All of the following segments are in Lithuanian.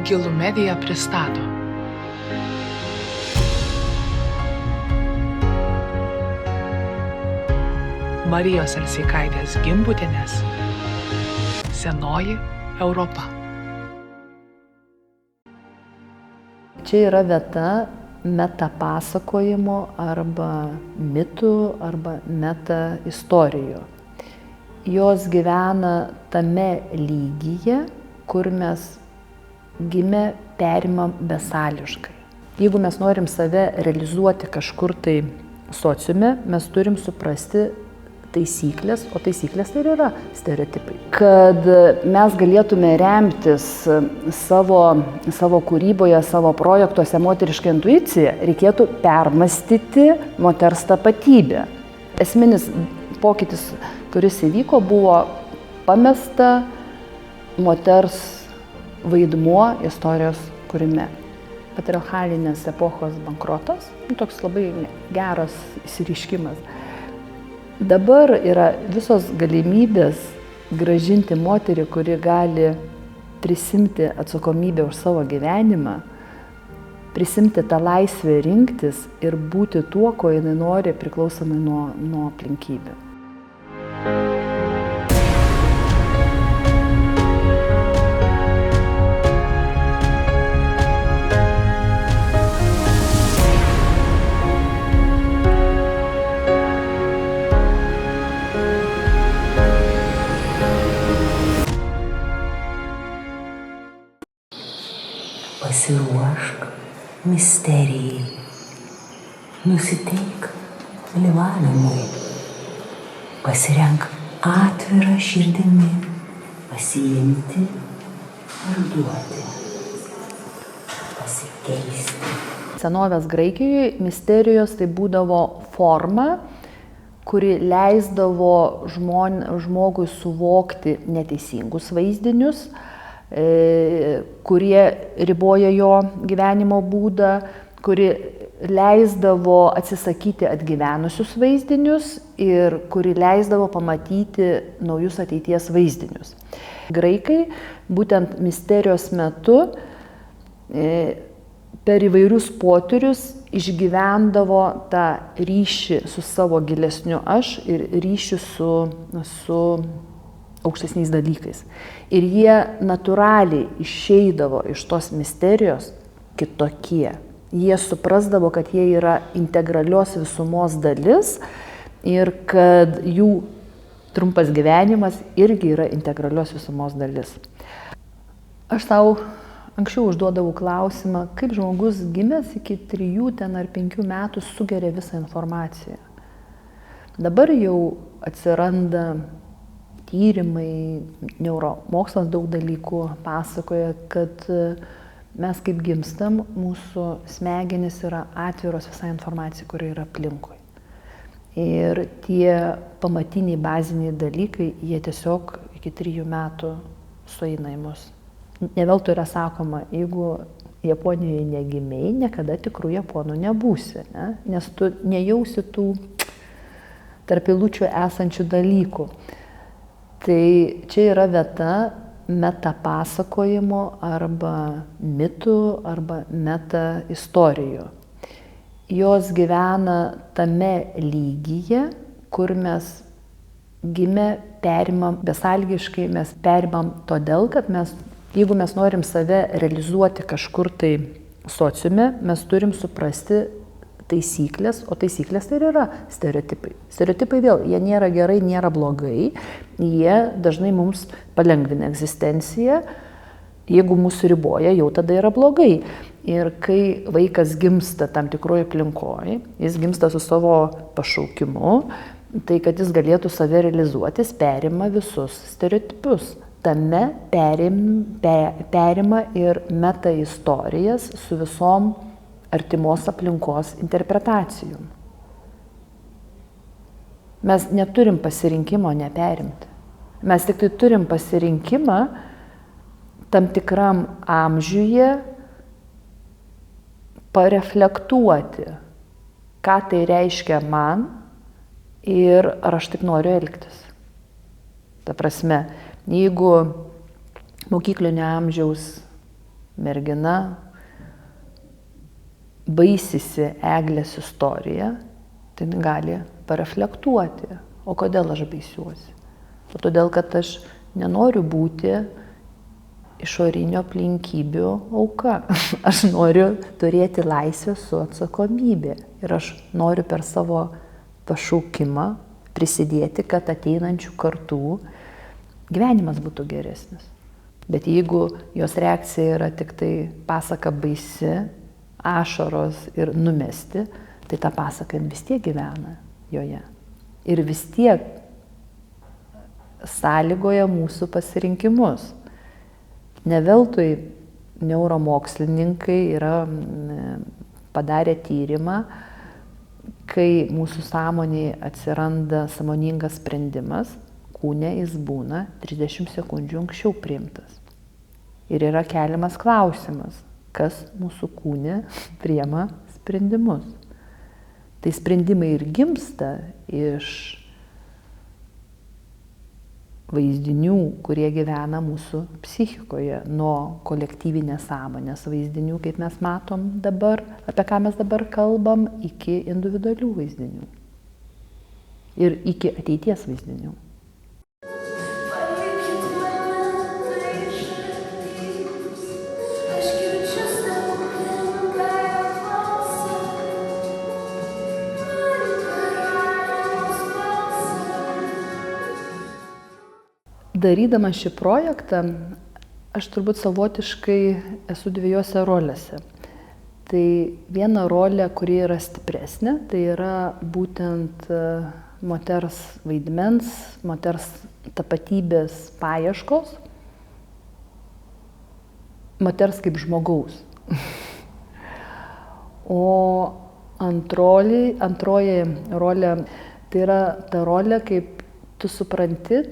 Gilų Media pristato. Marijos Alseikaitės Gimbutienės Senoji Europa. Čia yra vieta metapasakojimo arba mitų arba meta istorijų. Jos gyvena tame lygyje, kur mes gimę perimam besąlygiškai. Jeigu mes norim save realizuoti kažkur tai sociume, mes turim suprasti taisyklės, o taisyklės tai yra stereotipai. Kad mes galėtume remtis savo kūryboje, savo projektuose moterišką intuiciją, reikėtų permastyti moters tapatybę. Esminis pokytis, kuris įvyko, buvo pamesta moters vaidmuo istorijos kūrime. Patriarchalinės epochos bankrotas, toks labai geras išsireiškimas. Dabar yra visos galimybės grąžinti moterį, kuri gali prisimti atsakomybę už savo gyvenimą, prisimti tą laisvę rinktis ir būti tuo, ko jinai nori, priklausomai nuo aplinkybių. Pasiruošk misterijai, nusiteik dalyvavimui, pasirenk atvirą širdimi, pasiimti ar duoti, pasikeisti. Senovės Graikijoje misterijos tai būdavo forma, kuri leisdavo žmogui suvokti neteisingus vaizdinius, kurie riboja jo gyvenimo būdą, kuri leisdavo atsisakyti atgyvenusius vaizdinius ir kuri leisdavo pamatyti naujus ateities vaizdinius. Graikai būtent misterijos metu per įvairius potyrius išgyvendavo tą ryšį su savo gilesniu aš ir ryšį su aukštesniais dalykais. Ir jie natūraliai išeidavo iš tos misterijos kitokie. Jie suprasdavo, kad jie yra integralios visumos dalis ir kad jų trumpas gyvenimas irgi yra integralios visumos dalis. Aš tau anksčiau užduodavau klausimą, kaip žmogus gimęs iki 3 ar 5 metų sugeria visą informaciją. Dabar jau atsiranda tyrimai, neuromokslas daug dalykų pasakoja, kad mes kaip gimstam, mūsų smegenys yra atviros visai informacijai, kuri yra aplinkui. Ir tie pamatiniai, baziniai dalykai, jie tiesiog iki 3 metų sueina į mus. Ne veltui yra sakoma, jeigu Japonijoje negimiai, niekada tikrų japonų nebūsi, ne? Nes tu nejausi tų tarp eilučių esančių dalykų. Tai čia yra vieta metapasakojimo arba mitų arba meta istorijų. Jos gyvena tame lygyje, kur mes gimę perimam besąlygiškai, mes perimam todėl, kad jeigu mes norim save realizuoti kažkur tai sociume, mes turim suprasti taisyklės, o taisyklės tai yra stereotipai. Stereotipai vėl, jie nėra gerai, nėra blogai, jie dažnai mums palengvina egzistenciją, jeigu mūsų riboja, jau tada yra blogai. Ir kai vaikas gimsta tam tikroje aplinkoje, jis gimsta su savo pašaukimu, tai kad jis galėtų save realizuoti, jis perima visus stereotipus. Tame perima ir meta istorijas su visom artimos aplinkos interpretacijom. Mes neturim pasirinkimo neperimti. Mes tik tai turim pasirinkimą tam tikram amžiuje pareflektuoti, ką tai reiškia man ir ar aš taip noriu elgtis. Ta prasme, jeigu mokyklinio amžiaus mergina baisisi Eglės istoriją, tai gali pareflektuoti, o kodėl aš baisiuosi. O todėl, kad aš nenoriu būti išorinio aplinkybių auka. Aš noriu turėti laisvę su atsakomybė. Ir aš noriu per savo pašaukimą prisidėti, kad ateinančių kartų gyvenimas būtų geresnis. Bet jeigu jos reakcija yra tik tai pasaka baisi, ašaros ir numesti, tai ta pasaka vis tiek gyvena joje. Ir vis tiek sąlygoja mūsų pasirinkimus. Ne veltui neuromokslininkai yra padarę tyrimą, kai mūsų sąmonėje atsiranda sąmoningas sprendimas, kūne jis būna 30 sekundžių anksčiau priimtas. Ir yra keliamas klausimas, kas mūsų kūne priima sprendimus. Tai sprendimai ir gimsta iš vaizdinių, kurie gyvena mūsų psichikoje, nuo kolektyvinės sąmonės vaizdinių, kaip mes matom dabar, apie ką mes dabar kalbam, iki individualių vaizdinių ir iki ateities vaizdinių. Darydama šį projektą, aš turbūt savotiškai esu dviejose rolėse. Tai viena rolė, kuri yra stipresnė, tai yra būtent moters vaidmens, moters tapatybės paieškos, moters kaip žmogaus. O antroji rolė, tai yra ta rolė, kaip tu supranti,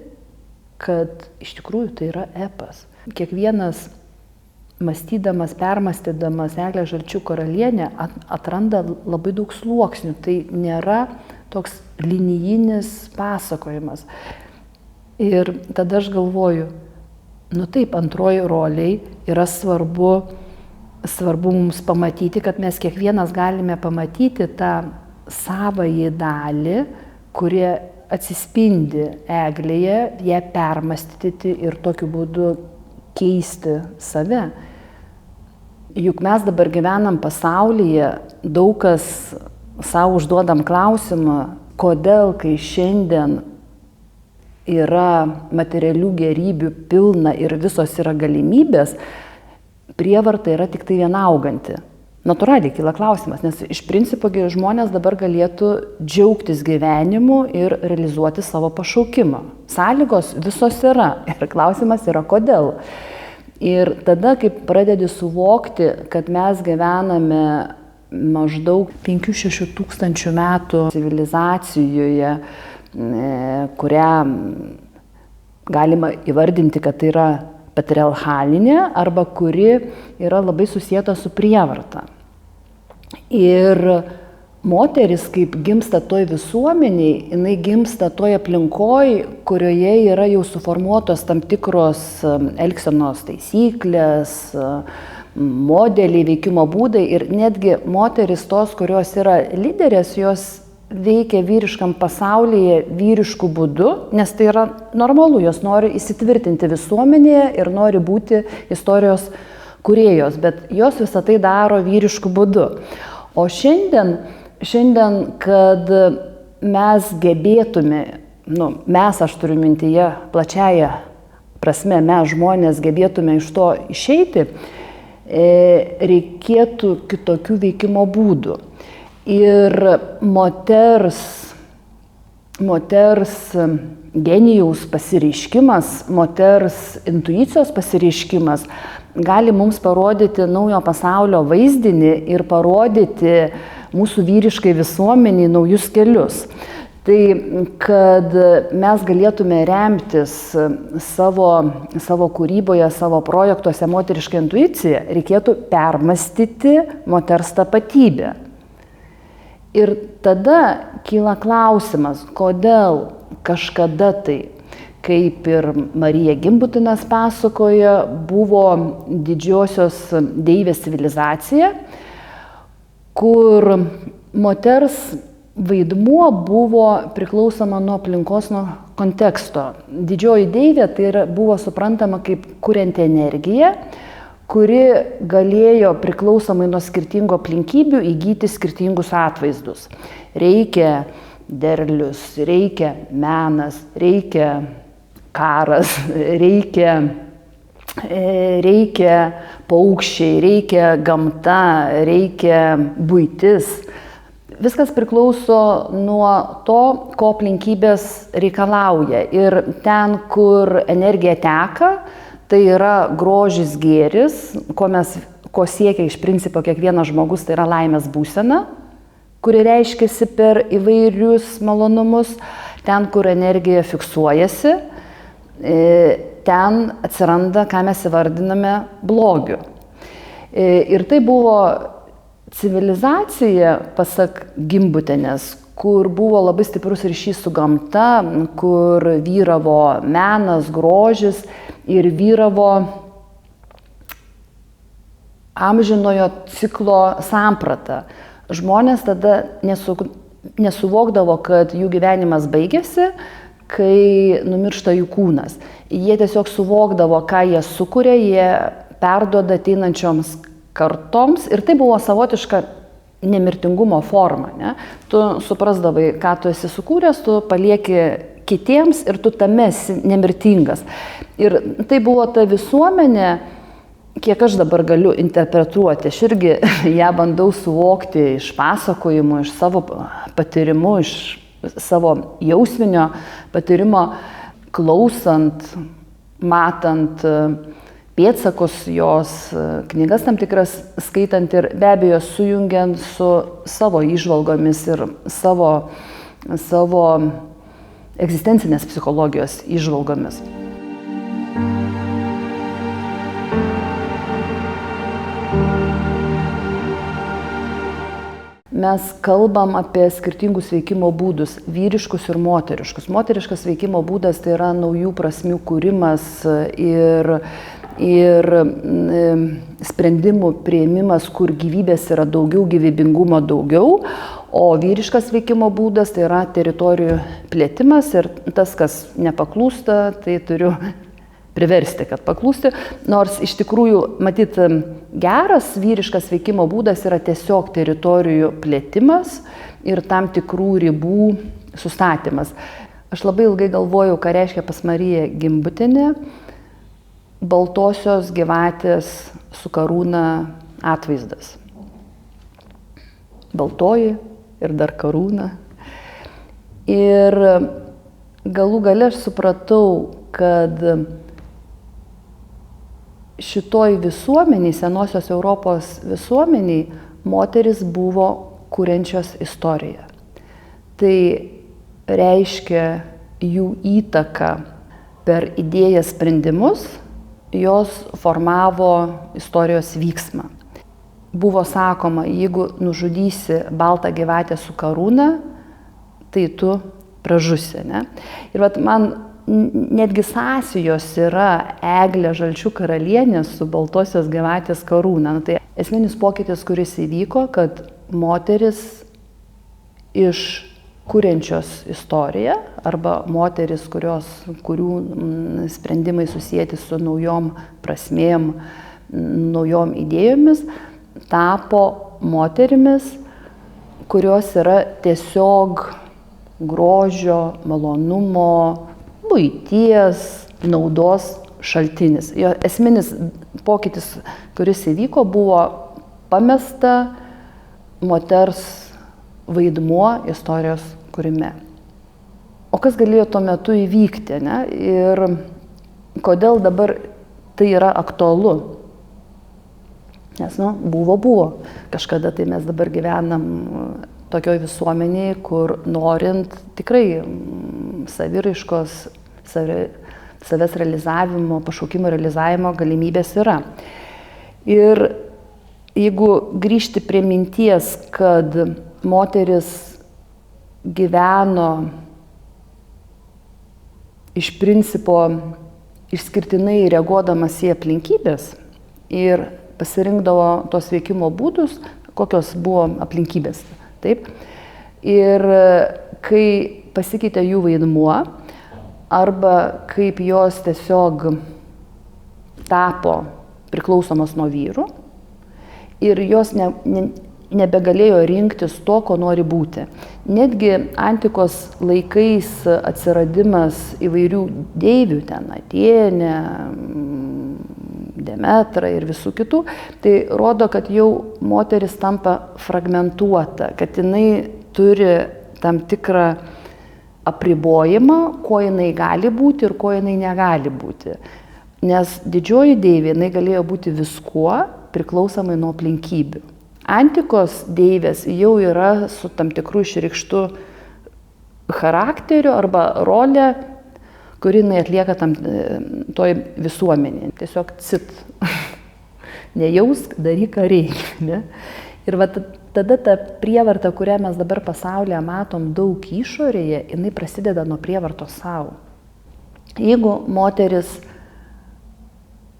kad iš tikrųjų tai yra epas. Kiekvienas mąstydamas, permąstydamas Eglę Žalčių karalienę atranda labai daug sluoksnių. Tai nėra toks linijinis pasakojimas. Ir tada aš galvoju, taip, antroji roliai yra svarbu mums pamatyti, kad mes kiekvienas galime pamatyti tą savąjį dalį, kurie atsispindi Eglėje, ją permąstyti ir tokiu būdu keisti save. Juk mes dabar gyvenam pasaulyje, daug kas savo užduodam klausimą, kodėl, kai šiandien yra materialių gerybių pilna ir visos yra galimybės, prievarta yra tik tai viena auganti. Natūraliai kyla klausimas, nes iš principo žmonės dabar galėtų džiaugtis gyvenimu ir realizuoti savo pašaukimą. Sąlygos visos yra ir klausimas yra kodėl. Ir tada, kai pradedi suvokti, kad mes gyvename maždaug 5-6 tūkstančių metų civilizacijoje, kurią galima įvardinti, kad tai yra patriarchalinė arba kuri yra labai susieta su prievarta. Ir moteris, kaip gimsta toj visuomeniai, jinai gimsta toj aplinkoj, kurioje yra jau suformuotos tam tikros elgsenos taisyklės, modeliai, veikimo būdai ir netgi moteris tos, kurios yra lyderės, jos veikia vyriškam pasaulyje vyriškų būdu, nes tai yra normalu, jos nori įsitvirtinti visuomenėje ir nori būti istorijos kūrėjos, bet jos visą tai daro vyriškų būdu. O šiandien, kad mes gebėtume, mes, aš turiu mintyje plačiaja prasme, mes žmonės gebėtume iš to išeiti, reikėtų kitokių veikimo būdų. Ir moters genijaus pasireiškimas, moters intuicijos pasireiškimas gali mums parodyti naujo pasaulio vaizdinį ir parodyti mūsų vyriškai visuomeniai naujus kelius. Tai, kad mes galėtume remtis savo kūryboje, savo projektuose moterišką intuiciją, reikėtų permąstyti moters tapatybę. Ir tada kyla klausimas, kodėl kažkada tai, kaip ir Marija Gimbutinas pasakoja, buvo didžiosios deivės civilizacija, kur moters vaidmuo buvo priklausoma nuo aplinkos, nuo konteksto. Didžioji deivė tai buvo suprantama kaip kurianti energija, kuri galėjo priklausomai nuo skirtingų aplinkybių įgyti skirtingus atvaizdus. Reikia derlius, reikia menas, reikia karas, reikia paukščiai, reikia gamta, reikia buitis. Viskas priklauso nuo to, ko aplinkybės reikalauja. Ir ten, kur energija teka, tai yra grožis, gėris, ko siekia iš principo kiekvienas žmogus, tai yra laimės būsena, kuri reiškiasi per įvairius malonumus. Ten, kur energija fiksuojasi, ten atsiranda, ką mes įvardiname, blogiu. Ir tai buvo civilizacija, pasak Gimbutienės, kur buvo labai stiprus ryšys su gamta, kur vyravo menas, grožis ir vyravo amžinojo ciklo samprata. Žmonės tada nesuvokdavo, kad jų gyvenimas baigėsi, kai numiršta jų kūnas. Jie tiesiog suvokdavo, ką jie sukuria, jie perduoda ateinančioms kartoms ir tai buvo savotiška nemirtingumo forma. Ne? Tu suprasdavai, ką tu esi sukūręs, tu palieki kitiems ir tu tame esi nemirtingas. Ir tai buvo ta visuomenė, kiek aš dabar galiu interpretuoti, aš irgi ją bandau suvokti iš pasakojimų, iš savo patyrimų, iš savo jausminio patyrimo, klausant, matant pėdsakus jos, knygas tam tikras skaitant ir be abejo sujungiant su savo įžvalgomis ir savo egzistencinės psichologijos įžvalgomis. Mes kalbam apie skirtingus veikimo būdus, vyriškus ir moteriškus. Moteriškas veikimo būdas tai yra naujų prasmių kūrimas ir sprendimų priėmimas, kur gyvybės yra daugiau, gyvybingumo daugiau, o vyriškas veikimo būdas tai yra teritorijų plėtimas ir tas, kas nepaklūsta, tai turiu priversti, kad paklūsti, nors iš tikrųjų, matyt, geras vyriškas veikimo būdas yra tiesiog teritorijų plėtimas ir tam tikrų ribų sustatymas. Aš labai ilgai galvojau, ką reiškia pas Mariją Gimbutienę baltosios gyvatės su karūna atvaizdas. Baltoji ir dar karūna. Ir galų gale aš supratau, kad šitoj visuomeniai, senosios Europos visuomeniai, moteris buvo kuriančios istoriją. Tai reiškia jų įtaką per idėjas sprendimus, jos formavo istorijos vyksmą. Buvo sakoma, jeigu nužudysi baltą gyvatę su karūna, tai tu pražusi. Ne? Ir vat man netgi sąsajos yra Eglė Žalčių karalienė su baltosios gyvatės karūna. Tai esminis pokytis, kuris įvyko, kad moteris iš kuriančios istoriją arba moteris, kurių sprendimai susijęti su naujom prasmėm, naujom idėjomis, tapo moterimis, kurios yra tiesiog grožio, malonumo, buities, naudos šaltinis. Jo esminis pokytis, kuris įvyko, buvo pamesta moters vaidmuo istorijos kūrime. O kas galėjo tuo metu įvykti, ne? Ir kodėl dabar tai yra aktualu? Nes, buvo. Kažkada tai mes dabar gyvenam tokioj visuomenėje, kur norint tikrai saviraiškos, savęs realizavimo, pašaukimo realizavimo galimybės yra. Ir jeigu grįžti prie minties, kad moteris gyveno iš principo išskirtinai reaguodamas į aplinkybės ir pasirinkdavo tos veikimo būdus, kokios buvo aplinkybės. Taip? Ir kai pasikeitė jų vaidmuo, arba kaip jos tiesiog tapo priklausomas nuo vyrų ir jos nebegalėjo rinktis to, ko nori būti. Netgi antikos laikais atsiradimas įvairių deivių, ten Atėnė, Demetra ir visų kitų, tai rodo, kad jau moteris tampa fragmentuota, kad jinai turi tam tikrą apribojimą, ko jinai gali būti ir ko jinai negali būti. Nes didžioji deivė, jinai galėjo būti viskuo priklausomai nuo aplinkybių. Antikos deivės jau yra su tam tikrų išreikštų charakteriu arba rolė, kuri jinai atlieka toj visuomenėje. Tiesiog cit. Nejausk, daryk, ką reikia. Ne? Ir va tada ta prievarta, kurią mes dabar pasaulyje matom daug išorėje, jinai prasideda nuo prievartos savo. Jeigu moteris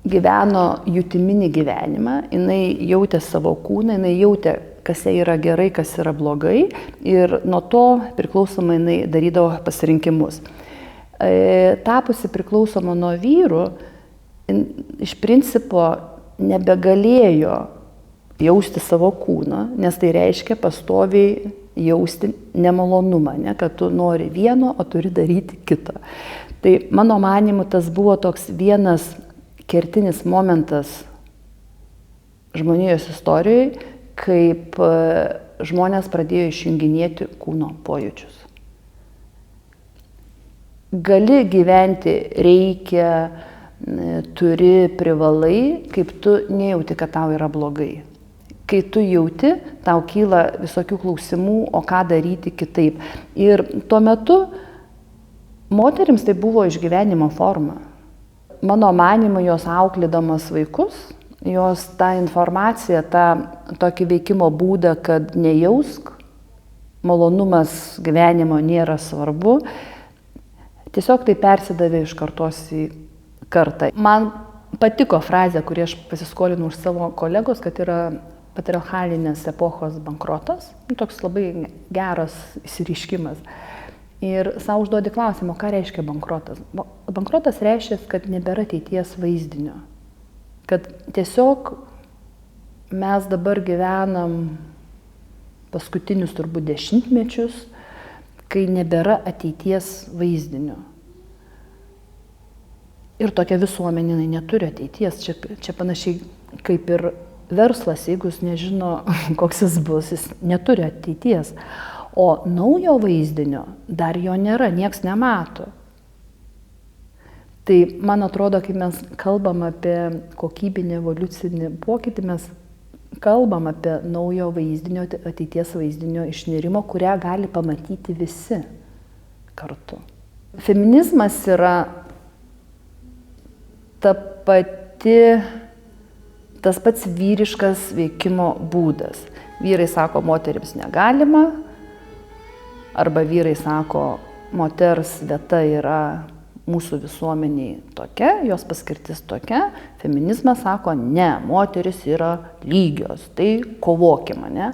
gyveno jutiminį gyvenimą, jinai jautė savo kūną, jinai jautė, kas jai yra gerai, kas yra blogai ir nuo to priklausomai jinai darydavo pasirinkimus. Tapusi priklausoma nuo vyrų, iš principo nebegalėjo jausti savo kūną, nes tai reiškia pastoviai jausti nemalonumą, ne, kad tu nori vieno, o turi daryti kito. Tai mano manymu tas buvo toks vienas kertinis momentas žmonijos istorijoje, kaip žmonės pradėjo išjunginėti kūno pojūčius. Gali gyventi, reikia, turi, privalai, kaip tu nejauti, kad tau yra blogai. Kai tu jauti, tau kyla visokių klausimų, o ką daryti kitaip. Ir tuo metu moterims tai buvo išgyvenimo forma. Mano manymu, jos auklėdamas vaikus, jos tą informaciją, tą tokį veikimo būdą, kad nejausk, malonumas gyvenimo nėra svarbu, tiesiog tai persidavė iš kartos į kartą. Man patiko frazė, kurį aš pasiskolinau už savo kolegos, kad yra patriarchalinės epochos bankrotas. Toks labai geras išsireiškimas. Ir savo užduodi klausimą, ką reiškia bankrotas. Bankrotas reiškia, kad nebėra ateities vaizdinio. Kad tiesiog mes dabar gyvenam paskutinius turbūt dešimtmečius, kai nebėra ateities vaizdinio. Ir tokia visuomenė neturi ateities. Čia panašiai kaip ir verslas, jeigu jis nežino, koks jis bus, jis neturi ateities. O naujo vaizdinio dar jo nėra, nieks nemato. Tai man atrodo, kai mes kalbam apie kokybinį evoliucinį pokytį, mes kalbam apie naujo vaizdinio, ateities vaizdinio išnirimo, kurią gali pamatyti visi kartu. Feminizmas yra tas pats vyriškas veikimo būdas. Vyrai sako, moterims negalima, arba vyrai sako, moters vieta yra mūsų visuomeniai tokia, jos paskirtis tokia. Feminizmas sako, ne, moteris yra lygios, tai kovokime, ne?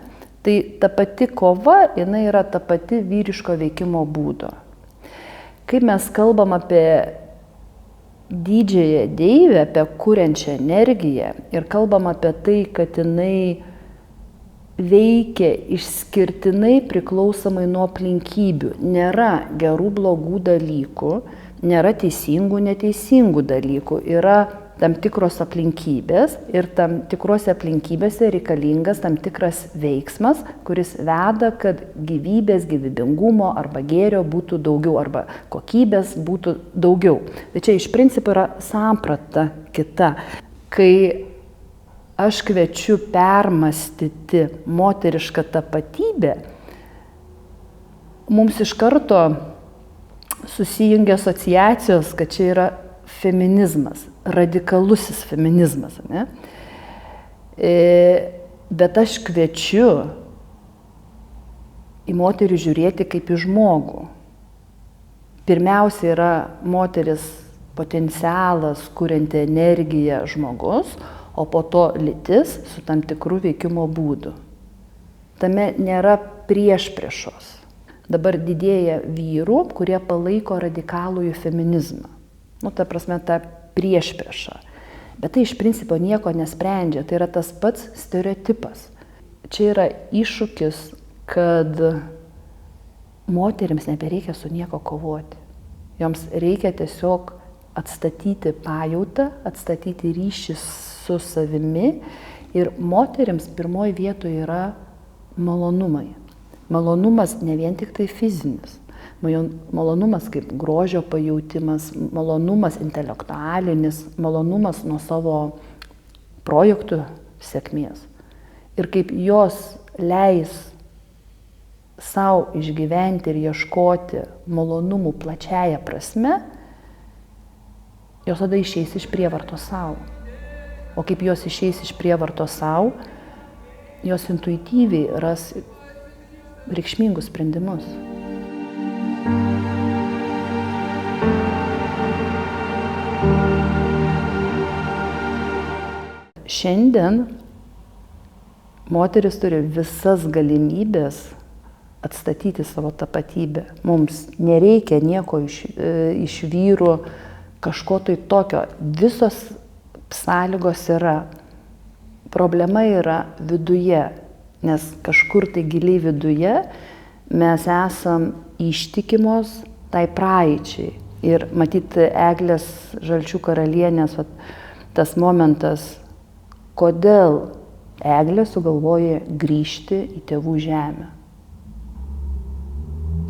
Tai ta pati kova, jinai yra ta pati vyriško veikimo būdo. Kai mes kalbam apie didžiąją deivę, apie kuriančią energiją ir kalbam apie tai, kad jinai veikia išskirtinai priklausomai nuo aplinkybių. Nėra gerų, blogų dalykų, nėra teisingų, neteisingų dalykų. Yra tam tikros aplinkybės ir tam tikrose aplinkybėse reikalingas tam tikras veiksmas, kuris veda, kad gyvybės, gyvybingumo arba gėrio būtų daugiau, arba kokybės būtų daugiau. Tai čia iš principo yra samprata kita. Kai aš kviečiu permastyti moterišką tapatybę, mums iš karto susijungia asociacijos, kad čia yra feminizmas, radikalusis feminizmas. Ne? Bet aš kviečiu į moterį žiūrėti kaip į žmogų. pirmiausia yra moteris potencialas, kurianti energiją žmogus, o po to lytis su tam tikrų veikimo būdu. Tame nėra priešpriešos. Dabar didėja vyrų, kurie palaiko radikalųjų feminizmą. Ta prasme, ta priešpriešą. Bet tai iš principo nieko nesprendžia. Tai yra tas pats stereotipas. Čia yra iššūkis, kad moterims nebereikia su nieko kovoti. Joms reikia tiesiog atstatyti pajautą, atstatyti ryšį su savimi. Ir moterims pirmoji vietoje yra malonumai. Malonumas ne vien tik tai fizinis. Malonumas kaip grožio pajautimas, malonumas intelektualinis, malonumas nuo savo projektų sėkmės. Ir kaip jos leis savo išgyventi ir ieškoti malonumų plačiaja prasme, jos tada išeis iš prievartos savo. O kaip jos išeis iš prievartos savo, jos intuityviai ras reikšmingus sprendimus. Šiandien moteris turi visas galimybės atstatyti savo tapatybę. Mums nereikia nieko iš vyrų, kažko tai tokio. Visos sąlygos yra. Problema yra viduje, nes kažkur tai giliai viduje mes esam ištikimos tai praeičiai. Ir matyti Eglės Žalčių karalienės tas momentas, kodėl Eglė sugalvoja grįžti į tėvų žemę.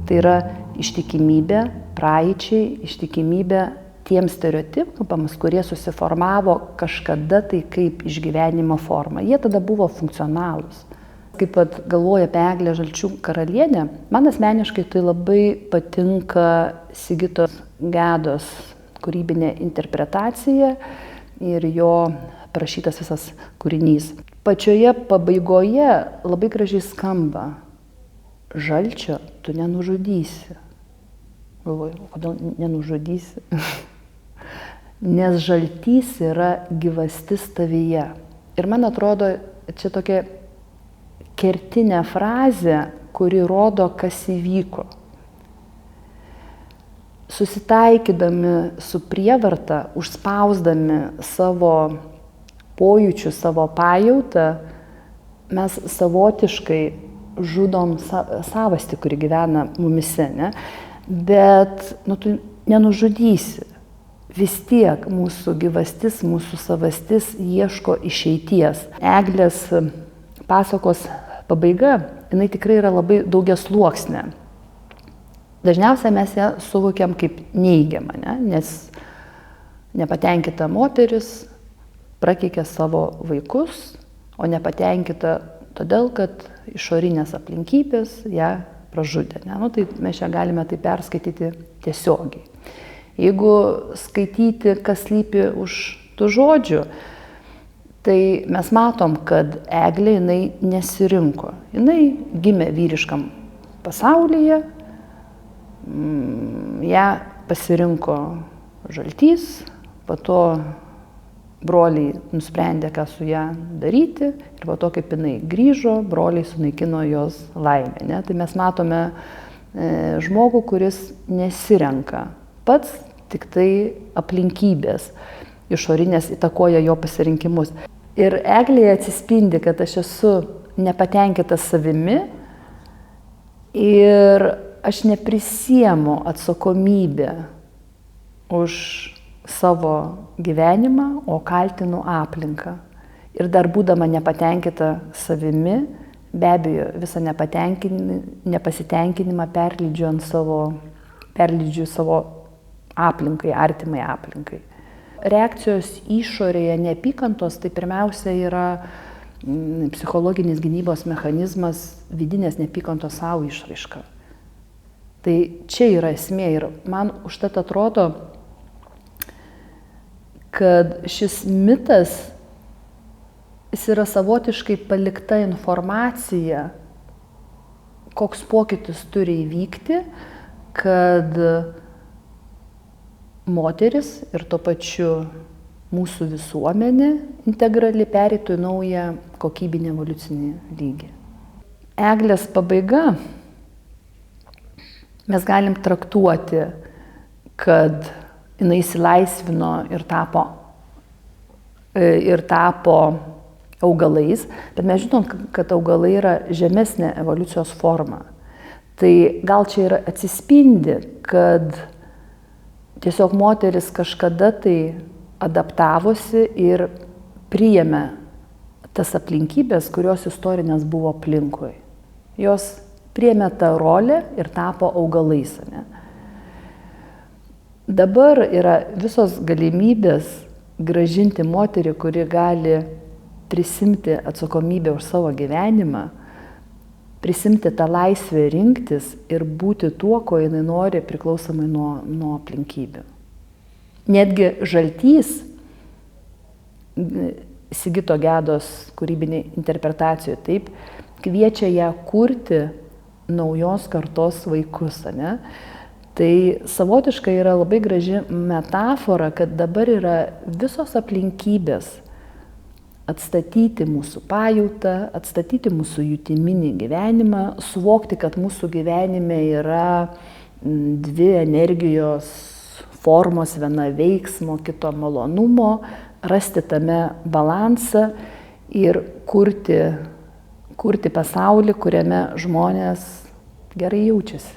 Tai yra ištikimybė praeičiai, ištikimybė tiems stereotipams, kurie susiformavo kažkada tai kaip išgyvenimo forma. Jie tada buvo funkcionalūs. Kaip galvoju apie Eglę Žalčių karalienę, man asmeniškai tai labai patinka Sigitos Gedos kūrybinė interpretacija ir jo parašytas visas kūrinys. Pačioje pabaigoje labai gražiai skamba: žalčio tu nenužudysi. Galvoju, kodėl nenužudysi? Nes žaltys yra gyvastis tavyje. Ir man atrodo, čia tokia kertinė frazė, kuri rodo, kas įvyko. Susitaikydami su prievarta, užspausdami savo pojūčių, savo pajautą, mes savotiškai žudom savastį, kuri gyvena mumise, ne? Bet tu nenužudysi. Vis tiek mūsų gyvastis, mūsų savastis ieško išeities. Eglės pasakos pabaiga, jinai tikrai yra labai daugiasluoksnė. Dažniausiai mes ją suvokiam kaip neigiamą, ne? Nes nepatenkinta moteris prakeikė savo vaikus, o nepatenkinta todėl, kad išorinės aplinkybės ją pražudė. Ne? Tai mes čia galime tai perskaityti tiesiogiai. Jeigu skaityti, kas slypi už tų žodžių, tai mes matom, kad Eglė jinai nesirinko. Jinai gimė vyriškam pasaulyje, ją pasirinko žaltys, po to broliai nusprendė, ką su ją daryti, ir po to, kaip jinai grįžo, broliai sunaikino jos laimę. Ne? Tai mes matome žmogų, kuris nesirenka. Pats tik tai aplinkybės išorinės įtakoja jo pasirinkimus. Ir Eglėje atsispindi, kad aš esu nepatenkintas savimi ir aš neprisiemu atsakomybę už savo gyvenimą, o kaltinu aplinką. Ir dar būdama nepatenkinta savimi, be abejo, visą nepasitenkinimą perleidžiu savo aplinkai, artimai aplinkai. Reakcijos išorėje neapykantos tai pirmiausia yra psichologinis gynybos mechanizmas, vidinės neapykantos savo išraiška. Tai čia yra esmė ir man užtat atrodo, kad šis mitas, jis yra savotiškai palikta informacija, koks pokytis turi įvykti, kad moteris ir tuo pačiu mūsų visuomenė integrali pereitų į naują kokybinį evoliucinį lygį. Eglės pabaiga mes galim traktuoti, kad jinai įsilaisvino ir tapo augalais, bet mes žinom, kad augalai yra žemesnė evoliucijos forma. Tai gal čia ir atsispindi, kad tiesiog moteris kažkada tai adaptavosi ir priėmė tas aplinkybės, kurios istorinės buvo aplinkui. Jos priėmė tą rolę ir tapo augalais. Ne? Dabar yra visos galimybės grąžinti moterį, kuri gali prisimti atsakomybę už savo gyvenimą, prisimti tą laisvę rinktis ir būti tuo, ko jinai nori, priklausomai nuo aplinkybių. Netgi Žaltys, Sigito Gedos kūrybinėje interpretacijoje, taip, kviečia ją kurti naujos kartos vaikus. Ne? Tai savotiškai yra labai graži metafora, kad dabar yra visos aplinkybės atstatyti mūsų pajautą, atstatyti mūsų jutiminį gyvenimą, suvokti, kad mūsų gyvenime yra dvi energijos formos, viena veiksmo, kito malonumo, rasti tame balansą ir kurti pasaulį, kuriame žmonės gerai jaučiasi.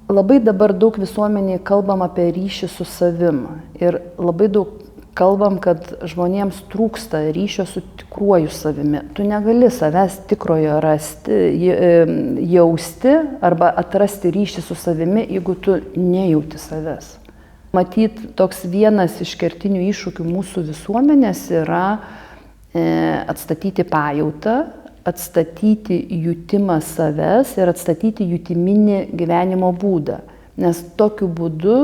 Labai dabar daug visuomenėje kalbam apie ryšį su savim ir labai daug kalbam, kad žmonėms trūksta ryšio su tikruoju savimi. Tu negali savęs tikrojo rasti, jausti arba atrasti ryšį su savimi, jeigu tu nejauti savęs. Matyt, toks vienas iš kertinių iššūkių mūsų visuomenės yra atstatyti pajautą, atstatyti jutimą savęs ir atstatyti jutiminį gyvenimo būdą. Nes tokiu būdu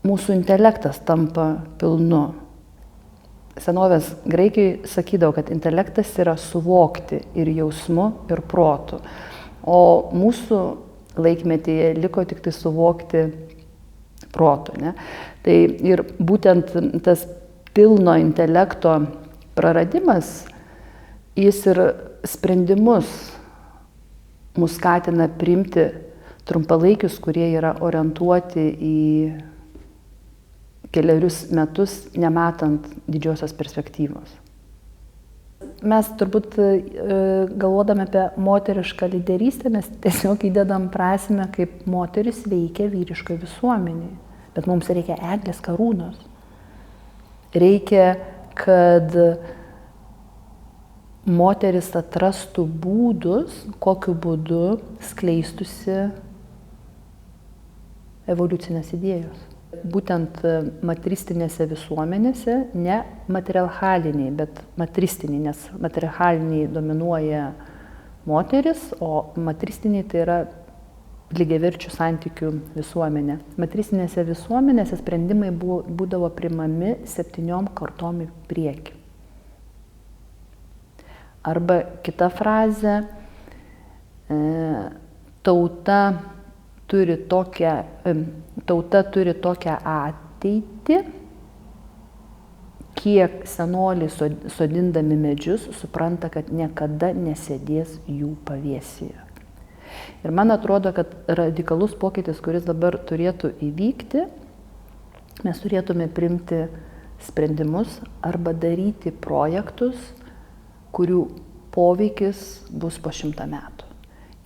mūsų intelektas tampa pilnu. Senovės graikai sakydavo, kad intelektas yra suvokti ir jausmu, ir protu. O mūsų laikmetyje liko tik tai suvokti protu. Ne? Tai ir būtent tas pilno intelekto praradimas, jis ir sprendimus mus skatina priimti trumpalaikius, kurie yra orientuoti į keliarius metus, nematant didžiosios perspektyvos. Mes turbūt galvodami apie moterišką lyderystę, mes tiesiog įdedam prasmę, kaip moteris veikia vyriškoje visuomenėje. Bet mums reikia eglės karūnos. Reikia, kad moteris atrastų būdus, kokiu būdu skleistusi evoliucinės idėjos. Būtent matristinėse visuomenėse, ne matriarchaliniai, bet matristiniai, nes matriarchaliniai dominuoja moteris, o matristiniai tai yra lygiaverčių santykių visuomenė. Matristinėse visuomenėse sprendimai būdavo priimami 7 kartom į priekį. Arba kita frazė, tauta turi tokią ateitį, kiek senoliai sodindami medžius supranta, kad niekada nesėdės jų pavėsyje. Ir man atrodo, kad radikalus pokytis, kuris dabar turėtų įvykti, mes turėtume priimti sprendimus arba daryti projektus, kurių poveikis bus po 100 metų.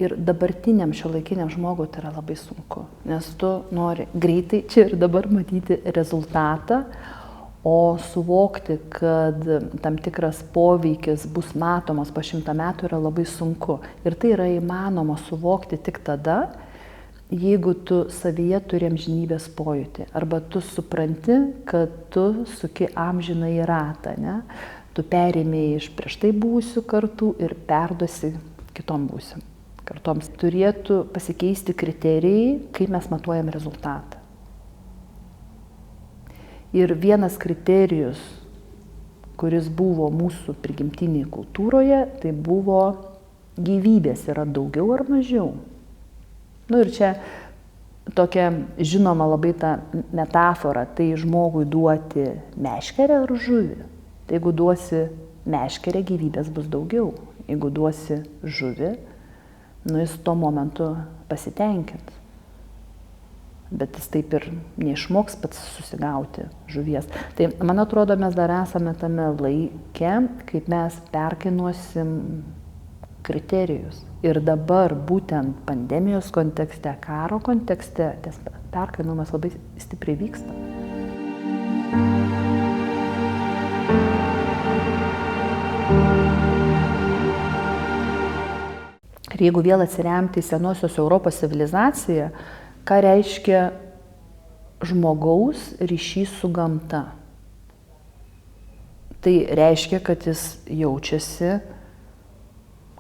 Ir dabartiniam šiuolaikiniam žmogui tai yra labai sunku, nes tu nori greitai čia ir dabar matyti rezultatą, o suvokti, kad tam tikras poveikis bus matomas po 100 metų yra labai sunku. Ir tai yra įmanoma suvokti tik tada, jeigu tu savyje turi amžinybės pojūtį. Arba tu supranti, kad tu suki amžinąjį ratą, ne? Tu perėmėjai iš prieš tai buvusių kartų ir perduosi kitom būsim kartoms. Turėtų pasikeisti kriterijai, kaip mes matuojam rezultatą. Ir vienas kriterijus, kuris buvo mūsų prigimtinėje kultūroje, tai buvo gyvybės yra daugiau ar mažiau. Ir čia tokia žinoma labai ta metafora, tai žmogui duoti meškerę ar žuvį. Tai jeigu duosi meškerę, gyvybės bus daugiau. Jeigu duosi žuvį, jis tuo momentu pasitenkins. Bet jis taip ir neišmoks pats susigauti žuvies. Tai, man atrodo, mes dar esame tame laike, kaip mes perkainuosim kriterijus. Ir dabar būtent pandemijos kontekste, karo kontekste, tas perkainumas labai stipriai vyksta. Ir jeigu vėl atsiremti į senosios Europos civilizaciją, ką reiškia žmogaus ryšys su gamta? Tai reiškia, kad jis jaučiasi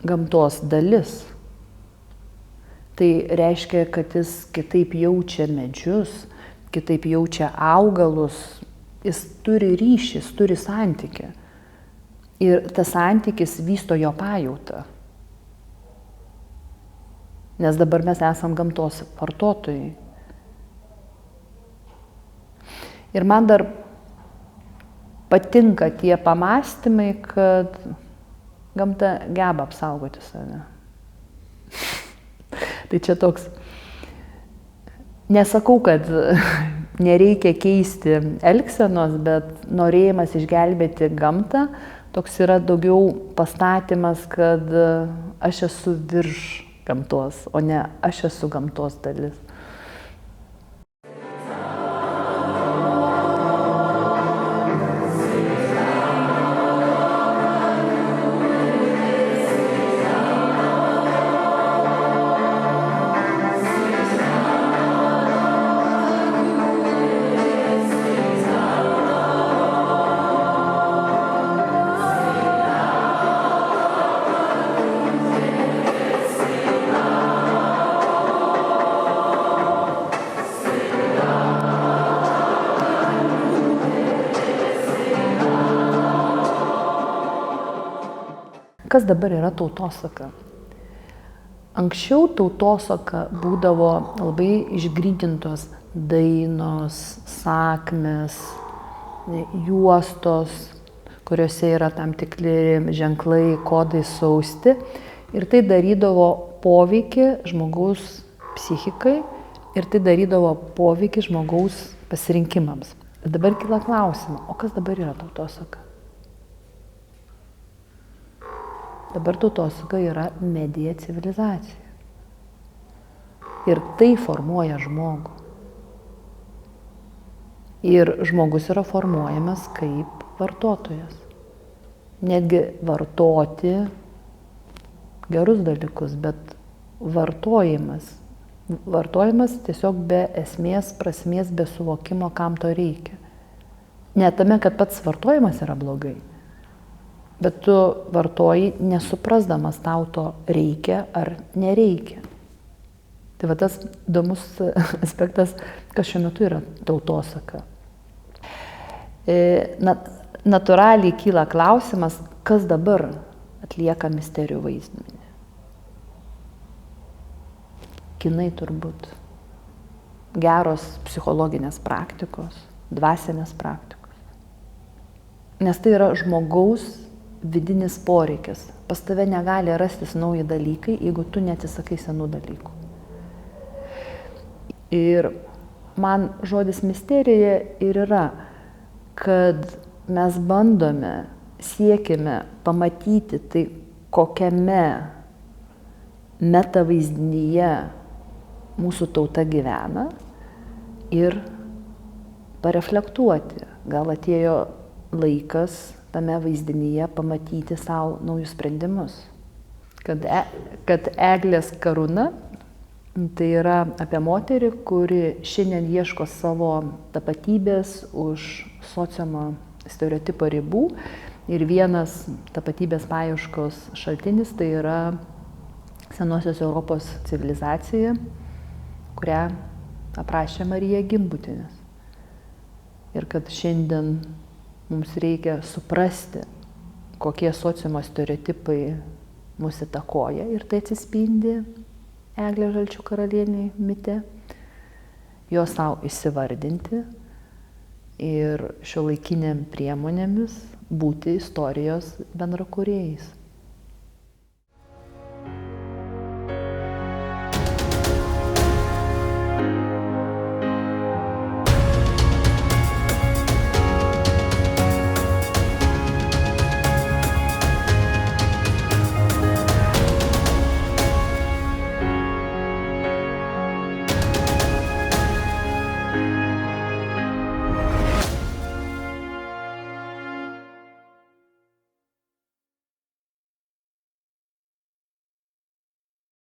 gamtos dalis. Tai reiškia, kad jis kitaip jaučia medžius, kitaip jaučia augalus, jis turi ryšį, jis turi santykį. Ir tas santykis vysto jo pajautą. Nes dabar mes esam gamtos vartotojai. Ir man dar patinka tie pamąstymai, kad gamta geba apsaugoti save. Tai čia toks, nesakau, kad nereikia keisti elgsenos, bet norėjimas išgelbėti gamtą, toks yra daugiau pastatymas, kad aš esu virš gamtos, o ne aš esu gamtos dalis. Kas dabar yra tautosaka? Anksčiau tautosaka būdavo labai išgrynintos dainos, sakmės, juostos, kuriuose yra tam tikri ženklai, kodai sausti. Ir tai darydavo poveikį žmogaus psichikai ir tai darydavo poveikį žmogaus pasirinkimams. Ir dabar kyla klausimas, o kas dabar yra tautosaka? Dabar tautosaka yra medija civilizacija. Ir tai formuoja žmogų. Ir žmogus yra formuojamas kaip vartotojas. Netgi vartoti gerus dalykus, bet vartojimas. Vartojimas tiesiog be esmės, prasmės, be suvokimo, kam to reikia. Ne tame, kad pats vartojimas yra blogai. Bet tu vartoji nesuprasdamas tau to reikia ar nereikia. Tai va tas įdomus aspektas, kas šiuo metu yra tautosaka. Natūraliai kyla klausimas, kas dabar atlieka misterijų vaidmenį. Kinai turbūt. Geros psichologinės praktikos, dvasinės praktikos. Nes tai yra žmogaus vidinis poreikis. Pas tave negali rastis nauji dalykai, jeigu tu neatsisakai senų dalykų. Ir man žodis misterija ir yra, kad mes bandome, siekime pamatyti tai, kokiame metavaizdinyje mūsų tauta gyvena ir pareflektuoti. Gal atėjo laikas tame vaizdinyje pamatyti savo naujus sprendimus. Kad Eglės karūna tai yra apie moterį, kuri šiandien ieško savo tapatybės už sociumo stereotipo ribų. Ir vienas tapatybės paieškos šaltinis tai yra senosios Europos civilizacija, kurią aprašė Marija Gimbutienė. Ir kad šiandien mums reikia suprasti, kokie sociumo stereotipai mus įtakoja ir tai atsispindi Eglės Žalčių karalienei mite. juos savo įsivardinti ir šiuolaikinėm priemonėmis būti istorijos bendrakūrėjais.